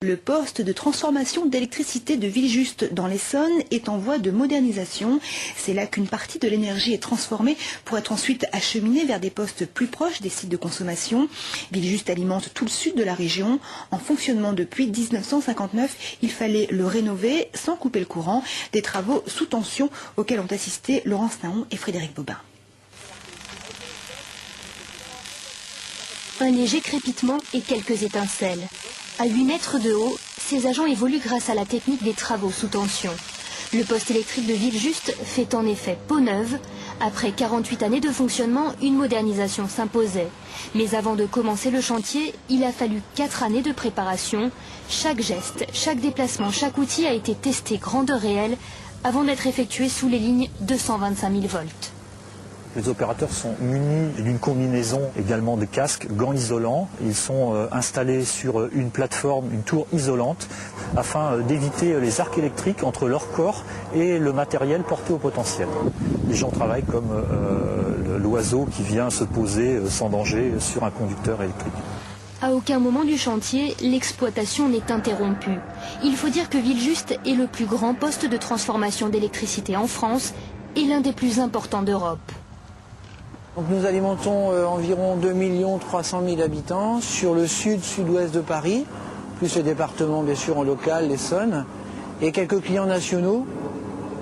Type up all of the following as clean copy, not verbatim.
Le poste de transformation d'électricité de Villejuste dans l'Essonne est en voie de modernisation. C'est là qu'une partie de l'énergie est transformée pour être ensuite acheminée vers des postes plus proches des sites de consommation. Villejuste alimente tout le sud de la région. En fonctionnement depuis 1959, il fallait le rénover sans couper le courant. Des travaux sous tension auxquels ont assisté Laurence Naon et Frédéric Bobin. Un léger crépitement et quelques étincelles. À 8 mètres de haut, ces agents évoluent grâce à la technique des travaux sous tension. Le poste électrique de Villejuste fait en effet peau neuve. Après 48 années de fonctionnement, une modernisation s'imposait. Mais avant de commencer le chantier, il a fallu 4 années de préparation. Chaque geste, chaque déplacement, chaque outil a été testé grandeur réelle avant d'être effectué sous les lignes 225 000 volts. Les opérateurs sont munis d'une combinaison également de casques, gants isolants. Ils sont installés sur une plateforme, une tour isolante, afin d'éviter les arcs électriques entre leur corps et le matériel porté au potentiel. Les gens travaillent comme l'oiseau qui vient se poser sans danger sur un conducteur électrique. À aucun moment du chantier, l'exploitation n'est interrompue. Il faut dire que Villejuste est le plus grand poste de transformation d'électricité en France et l'un des plus importants d'Europe. Donc nous alimentons environ 2 300 000 habitants sur le sud-sud-ouest de Paris, plus le département bien sûr en local, l'Essonne, et quelques clients nationaux,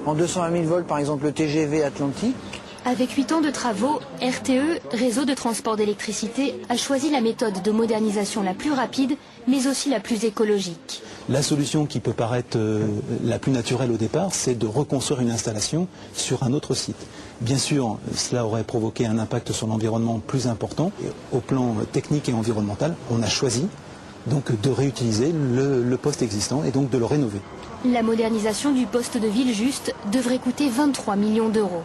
en 220 000 volts par exemple le TGV Atlantique. Avec 8 ans de travaux, RTE, Réseau de transport d'électricité, a choisi la méthode de modernisation la plus rapide, mais aussi la plus écologique. La solution qui peut paraître la plus naturelle au départ, c'est de reconstruire une installation sur un autre site. Bien sûr, cela aurait provoqué un impact sur l'environnement plus important. Au plan technique et environnemental, on a choisi donc de réutiliser le poste existant et donc de le rénover. La modernisation du poste de Villejuste devrait coûter 23 millions d'euros.